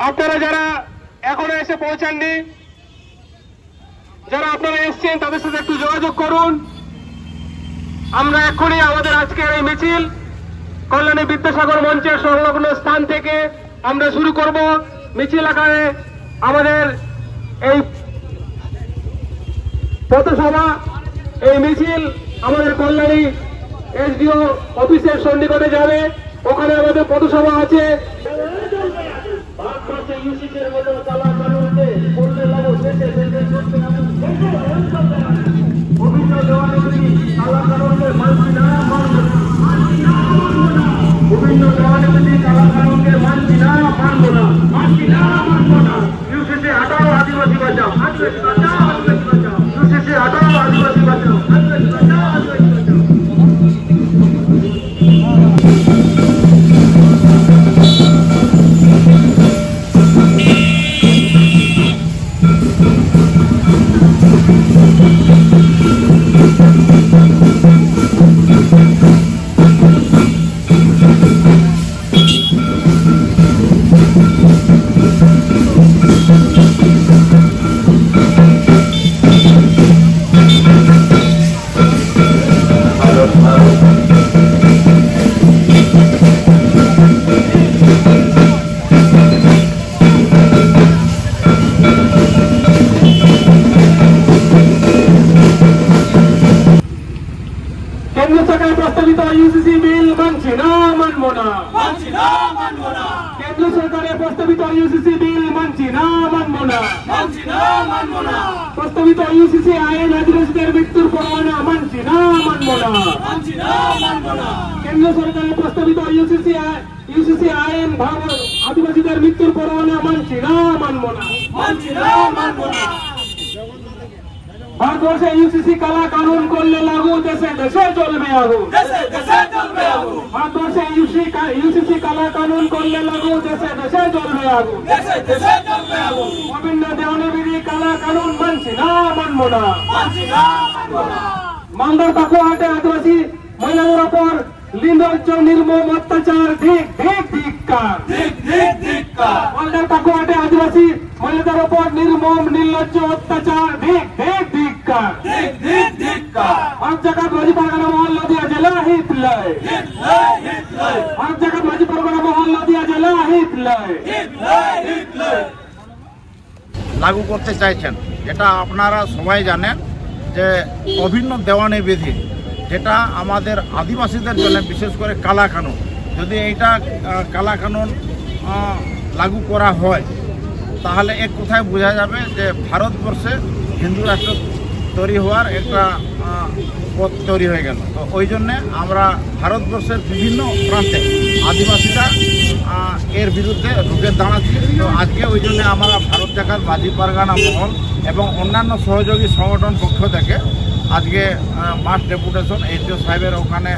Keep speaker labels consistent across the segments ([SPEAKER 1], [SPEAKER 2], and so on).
[SPEAKER 1] আপনারা যারা এখনো এসে পৌঁছাননি, যারা আপনারা এসছেন তাদের সাথে একটু যোগাযোগ করুন। আমরা এক্ষুনি আমাদের আজকের এই মিছিল কল্যাণী বিদ্যাসাগর মঞ্চের সংলগ্ন স্থান থেকে আমরা শুরু করব। মিছিল আকারে আমাদের এই পথসভা, এই মিছিল আমাদের কল্যাণী এসডিও অফিসের সন্নিকটে যাবে। ওখানে আমাদের পথসভা আছে। আদিবাসী বাঁচাও, আদিবাসী বাঁচাও। কেন্দ্র সরকারের প্রস্তাবিত ইউসিসি বিল মানছি না, মানবো না। কেন্দ্র সরকারের প্রস্তাবিত ইউসিসি বিল মানছি না, মানবো না। প্রস্তাবিত ইউসিসি আইন আদিবাসীদের মৃত্যুর পরোয়ানা মানছি না, মানবো না। কেন্দ্র সরকারের প্রস্তাবিত ইউসিসি আইন আদিবাসীদের মৃত্যুর পরোয়ানা মানছি না, মানবো না। ভারতবর্ষে ইউসিসি কালা কানুন করলে লাগু, দেশে দেশে চলবে আগুন। ভারতবর্ষে ইউসিসি কালা কানুন করলে লাগু, দেশে দেশে চলবে আগুন। বিভিন্ন দেওয়ানি কালা কানুন মানছি না, মানবো না। মালদার পাকুয়াহাটে আদিবাসী মহিলাদের ওপর লিঙ্গজ নির্মম অত্যাচার ধিক ধিক ধিক্কার। মালদার পাকুয়াহাটে আদিবাসী মহিলাদের ওপর নির্মম নির্লজ্জ অত্যাচার ধিক ধিক ধিক্কার। আজ জায়গা মাঝি পারগনা মহল নদিয়া জেলা হিতলয়। আজ জায়গা মাঝি পারগনা মহল নদিয়া জেলা হিতলয়।
[SPEAKER 2] লাগু করতে চাইছেন, যেটা আপনারা সবাই জানেন যে অভিন্ন দেওয়ানি বিধি, যেটা আমাদের আদিবাসীদের জন্য বিশেষ করে কালা কানুন। যদি এইটা কালা কানুন লাগু করা হয় তাহলে এক কথায় বোঝা যাবে যে ভারতবর্ষে হিন্দু রাষ্ট্র তৈরি হওয়ার একটা পথ তৈরি হয়ে গেল। তো ওই জন্যে আমরা ভারতবর্ষের বিভিন্ন প্রান্তে আদিবাসীরা এর বিরুদ্ধে রুখে দাঁড়াচ্ছি। তো আজকে ওই জন্যে আমরা ভারত জাকাত মাঝি পারগানা মহল এবং অন্যান্য সহযোগী সংগঠন পক্ষ থেকে আজকে মাস ডেপুটেশন এসডিও সাহেবের ওখানে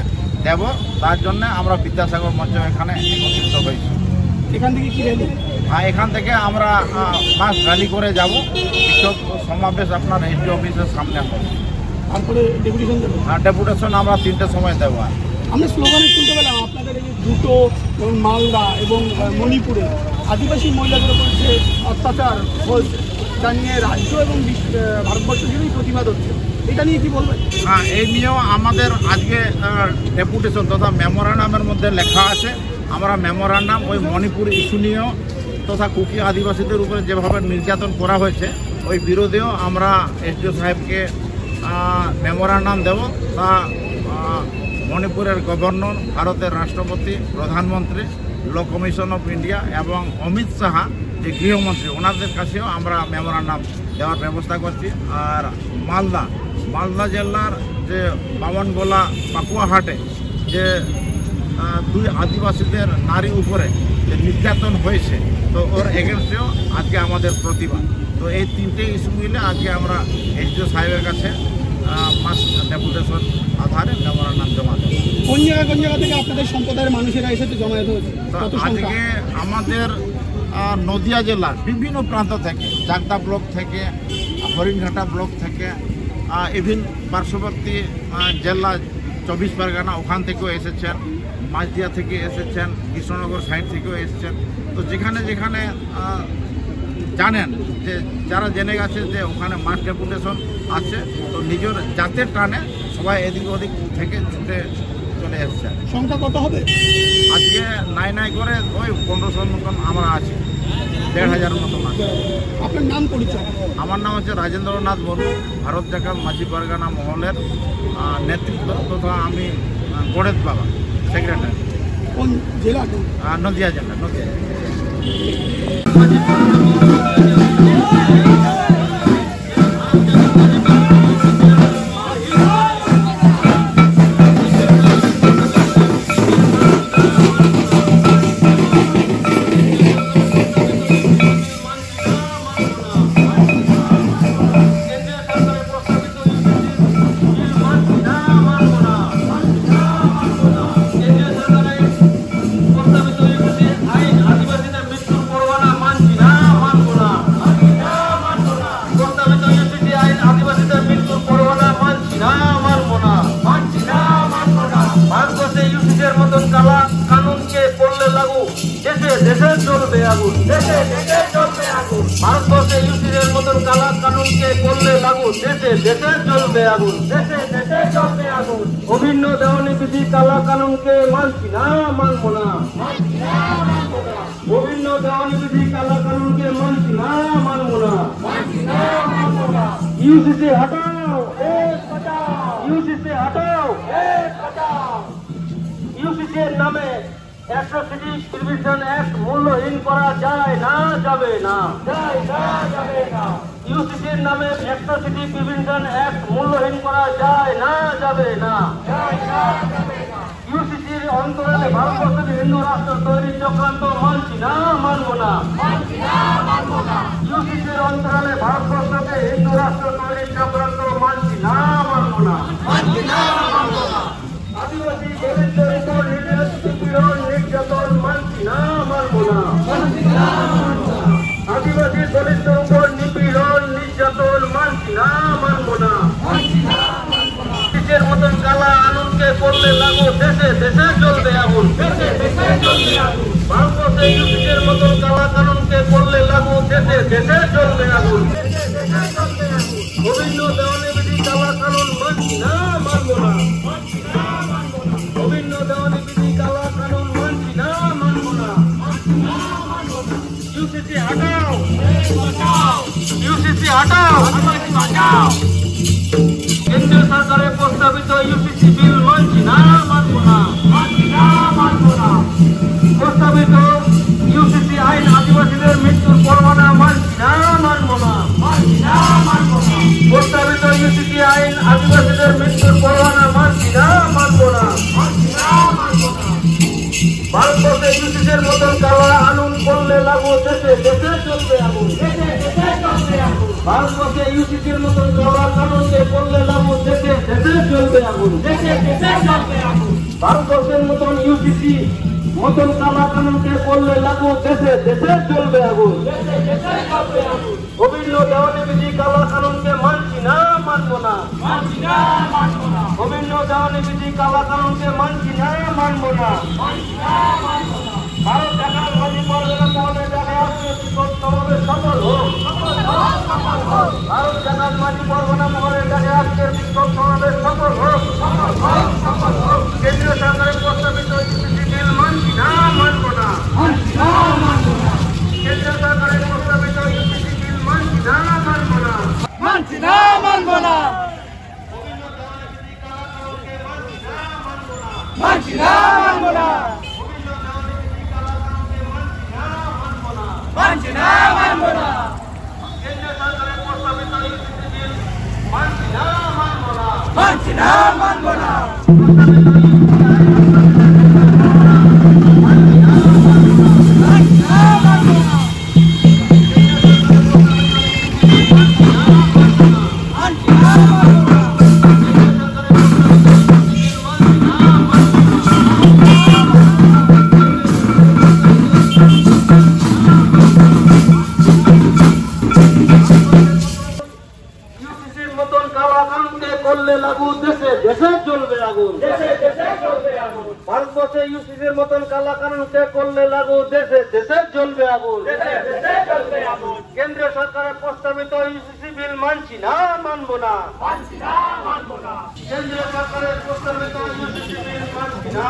[SPEAKER 2] দেব। তার জন্য আমরা বিদ্যাসাগর মঞ্চ এখানে একত্রিত হয়েছি।
[SPEAKER 1] এখান থেকে কি র্যালি?
[SPEAKER 2] হ্যাঁ, এখান থেকে আমরা মাস র্যালি করে যাব। বিক্ষোভ সমাবেশ আপনার এসডিও অফিসের সামনে হবে।
[SPEAKER 1] তারপরে ডেপুটেশন দেবো।
[SPEAKER 2] হ্যাঁ, ডেপুটেশন আমরা 3টের সময় দেবো।
[SPEAKER 1] আমরা স্লোগানে শুনতে পেলাম আপনাদের এই দুটো এবং মালদা এবং মণিপুরে আদিবাসী মহিলাদের উপর যে অত্যাচার হয়েছে তা নিয়ে রাজ্য এবং ভারতবর্ষ জুড়েই প্রতিবাদ হচ্ছে, এটা নিয়ে কি বলবেন?
[SPEAKER 2] হ্যাঁ, এই নিয়েও আমাদের আজকে ডেপুটেশন তথা মেমোরান্ডামের মধ্যে লেখা আছে। আমরা মেমোরান্ডাম ওই মণিপুর ইস্যু নিয়েও তথা কুকি আদিবাসীদের উপরে যেভাবে নির্যাতন করা হয়েছে ওই বিরোধেও আমরা এসডিও সাহেবকে মেমোরান্ডাম দেব। তা মণিপুরের গভর্নর, ভারতের রাষ্ট্রপতি, প্রধানমন্ত্রী, ল কমিশন অফ ইন্ডিয়া এবং অমিত শাহ যে গৃহমন্ত্রী, ওনাদের কাছেও আমরা মেমোরান্ডাম দেওয়ার ব্যবস্থা করছি। আর মালদা জেলার যে বামনগোলা পাকুয়াহাটে যে 2 আদিবাসীদের নারী উপরে যে নির্যাতন হয়েছে, তো ওর এগেনস্টেও আজকে আমাদের প্রতিবাদ। তো এই 3টে ইস্যু মিলে আজকে আমরা এসডিও সাহেবের কাছে মাস ডেপুটেশন আধারে মেমোরান্ডাম জমা দেব।
[SPEAKER 1] কোন জায়গা থেকে আপনাদের সম্প্রদায়ের মানুষেরা এসে জমায়েত হয়েছে?
[SPEAKER 2] আজকে আমাদের নদিয়া জেলার বিভিন্ন প্রান্ত থেকে, চাকদা ব্লক থেকে, হরিণঘাটা ব্লক থেকে, ইভিন পার্শ্ববর্তী জেলা 24 পরগনা ওখান থেকেও এসেছেন, মাঝদিয়া থেকে এসেছেন, কৃষ্ণনগর সাইড থেকেও এসেছেন। তো যেখানে যেখানে জানেন যে যারা জেনে গেছে যে ওখানে মাস ডেপুটেশন আছে, তো নিজের জাতের টানে সবাই এদিক ওদিক থেকে ছুটে চলে এসছে।
[SPEAKER 3] সংখ্যা কত হবে?
[SPEAKER 2] আজকে নাই করে ওই 1500 মতন আমরা আছি, 1500 মতন আছে।
[SPEAKER 3] আপনার নাম পরিচয়?
[SPEAKER 2] আমার নাম হচ্ছে রাজেন্দ্রনাথ বর্মা, ভারত জাকাত মাঝি পরগনা মহলের নেতৃত্ব তথা আমি গণেশ বাবা সেক্রেটারি।
[SPEAKER 3] কোন জেলা?
[SPEAKER 2] নদিয়া জেলা।
[SPEAKER 1] ভারতবর্ষে ইউসিসির মতন কালা কানুনকে করলে লাগু, দেশে দেশে জ্বলবে আগুন, দেশে দেশে জ্বলবে আগুন। অভিন্ন দেওয়ানি বিধি কালা কানুনকে মানছি না, মানবো না। অভিন্ন দেওয়ানি বিধি কালা কানুনকে মানছি না, মানবো না। ইউসিসি হটাও, ইউসিসি হটাও। ইউসিসির নামে 130 প্রিভিশন অ্যাক্ট মূল্যহীন করা যায় না, যাবে না। ইউসিসির নামে 130 প্রিভিশন অ্যাক্ট মূল্যহীন করা যায় না, যাবে না। ইউসিসির অন্তরালে ভারতবর্ষের হিন্দু রাষ্ট্র তৈরির চক্রান্ত মানছি না, মানব না। ইউসিসির অন্তরালে ভারতবর্ষকে হিন্দু রাষ্ট্র তৈরির চক্রান্ত মানছি না, মানব না। আদিবাসী দলিতদের উপর নির্যাতন মানছি না, মানব না। আদিবাসী দলিতদের উপর নিপীড়ন নির্যাতন মানছি না, মানব না। ইউসিসির মতন কালা আনুনকে করলে লাগু, দেশে দেশে জ্বলবে আগুন, দেশে দেশে জ্বলবে আগুন। ভারতবর্ষে ইউসিসির মতন কালা কানুনকে করলে লাগু, দেশে দেশে জ্বলবে আগুন, দেশে দেশে জ্বলবে আগুন। অভিন্ন দেওয়ানি বিধি কালা কানুন মানছি না, মানব না। অভিন্ন দেওয়ানি বিধি কালা কানুন মানছি না, মানব না। ইউসিসি হটাও, ইউসিসি হটাও। কেন্দ্রীয় সরকারের প্রস্তাবিত ইউসিসি বিল মানছি না, মানব না। প্রস্তাবিত ইউসিসি আইন আদিবাসীদের মৃত্যুর পরোয়ানা মানছি না, মানব না। প্রস্তাবিত ইউসিসি আইন আদিবাসীদের মৃত্যুর পরোয়ানা মানছি না, মানব না। ভারতবর্ষে ইউসিসির মতন কালা আনুন করলে লাগু, দেশে দেশে চলবে আগুন, দেশে দেশে চলবে আগুন। ভারতবর্ষে ইউসিসির মতন কালা কানুনকে করলে লাগু, দেশে দেশে চলবে আগুন, দেশে দেশে চলবে আগুন। ভারতবর্ষের মতন ইউসিসি মতন কালা কানুনকে করলে লাগু, দেশে দেশে চলবে আগুন, দেশে দেশে চলবে আগুন। অভিন্ন দেওয়ানি বিধি কালা কানুনকে মানছি না, মানব না। অভিন্ন দেওয়ানি বিধি কালা কানুনকে মানছি না, মানব না। ভারত জাকাত মাঝি পরগনা মহলে দেখা আসছে বিক্ষোভ সমাবেশ সফল হোক। ভারত জাকাত মাঝি পরগনা মহলে দেখা আসছে বিক্ষোভ সমাবেশ সফল হোক। কেন্দ্রীয় সরকারের প্রস্তাবিত ইউসিসি বিল মানছি না, মানব না। কেন্দ্রীয় সরকারের প্রস্তাবিত ইউসিসি বিল মানছি না, মানব না।
[SPEAKER 3] মানছি না, মানব না। মানছি না, মানব না। মানছি না, মানব না।
[SPEAKER 1] কেন্দ্রীয় সরকারের প্রস্তাবিত ইউসিসি বিল মানছি না, মানব না।
[SPEAKER 3] মানছি না, মানব না।
[SPEAKER 1] মানছি না, মানব না। করলে লাগু দেশে দেশে জ্বলবে আগুন। ভারতবর্ষে ইউসিসির মতন কালা কানুনকে করলে লাগু দেশে দেশে জ্বলবে আগুন। কেন্দ্রীয় সরকারের প্রস্তাবিত ইউসিসি বিল মানছি না, মানবো না। কেন্দ্রীয় সরকারের প্রস্তাবিত ইউসিসি বিল মানছি না,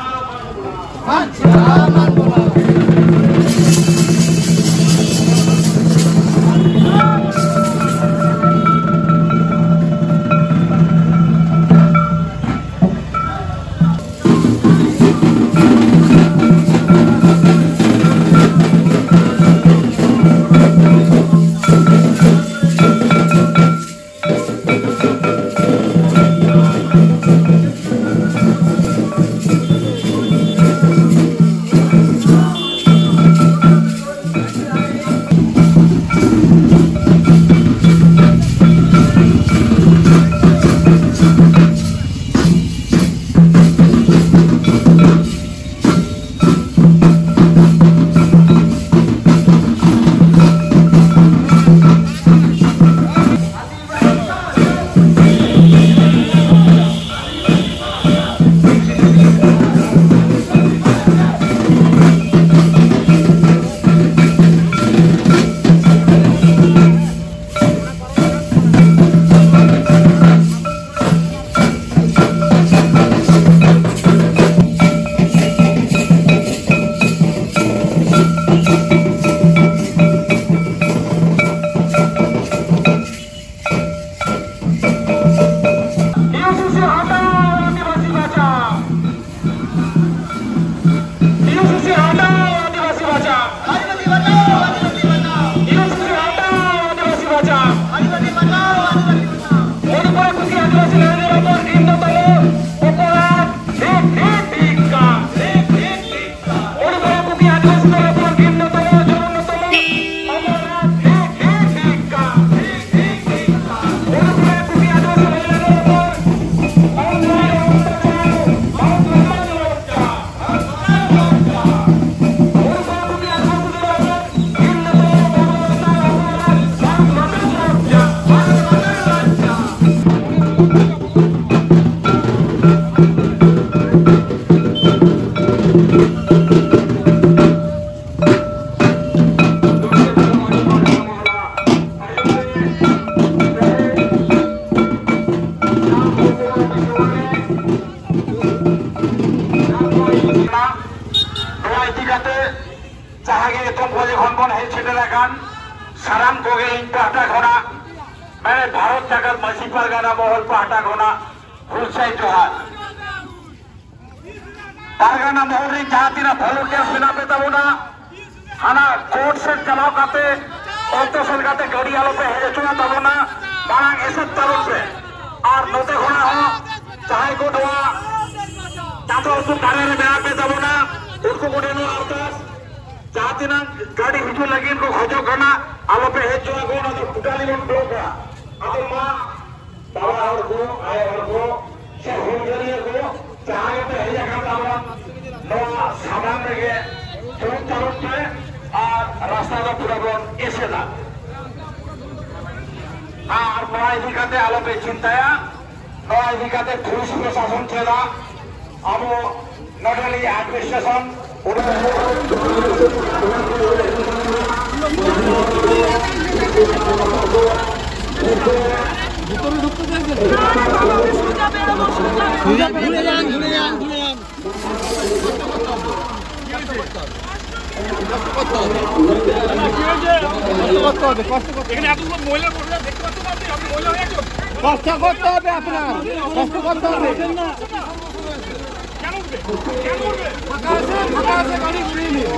[SPEAKER 1] মানবো না।
[SPEAKER 4] साराम को गए पहाटा घोना मैंने भारत जाकर मसी पर गाना मोहल पहाटा घोना हुलसाई जोहार तारगाना मोहल रे जहां तीना वॉलंटियर सेना पे तबोना हाना कोर्ट से चलाव काते ऑटो सन काते गाड़ी आलो पे हेजे चुना तबोना बांग ऐसे तरुण पे और नोते घोना हो चाहे को दवा तातो उसको कार्य में बेड़ा पे तबोना उसको कोडे नो आवतास चाहते ना गाड़ी हिजू लगी इनको खोजो करना आलो पे हेज चुना को ना तो टुटाली में ब्लॉक है अगर माँ बाबा और को आए और को शहर जरिए को चाहे पे हेजा करता हुआ नवा सामान में गए चुन तरुण पे और रास्ता का पूरा ब्लॉक ऐसे था और नवा इदिकाते आलो पे चिंताया नवा इदिकाते पुलिस प्रशासन चला अब not only administration
[SPEAKER 3] কষ্ট করতে হবে আপনার কষ্ট করতে হবে ফাঁকা আছে গাড়ি ঘুরিয়ে নিন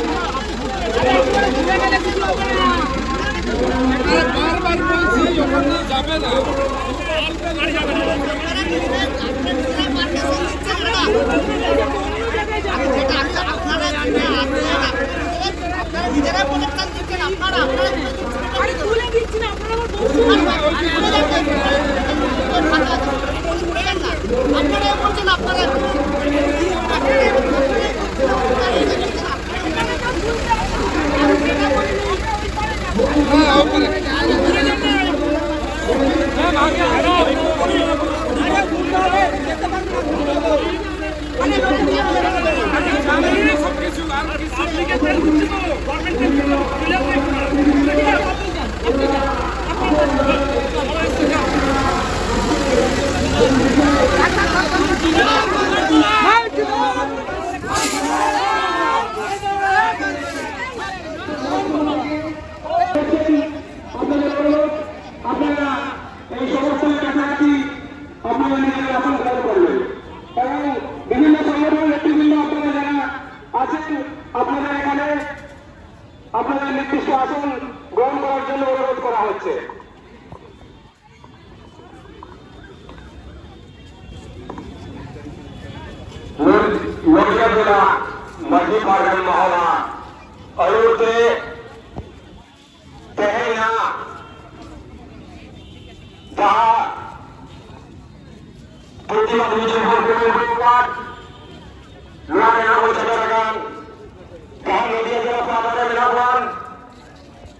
[SPEAKER 3] বারবার বলছি ওখানে যাবে না
[SPEAKER 1] আপনারা এই সমস্যার কাছাকাছি আপনারা নিজেরা আসন গ্রহণ করবেন এবং বিভিন্ন সংগঠনের নেতৃবৃন্দ আপনারা যারা আছেন আপনাদের এখানে আপনাদের নির্দিষ্ট আসন গ্রহণ করার জন্য অনুরোধ করা হচ্ছে। নদিয়া জেলা মাঝি পাড়ার মহলা অয়োধ্যে তেহেনা जहाँ प्रतिमा लुआरे नाम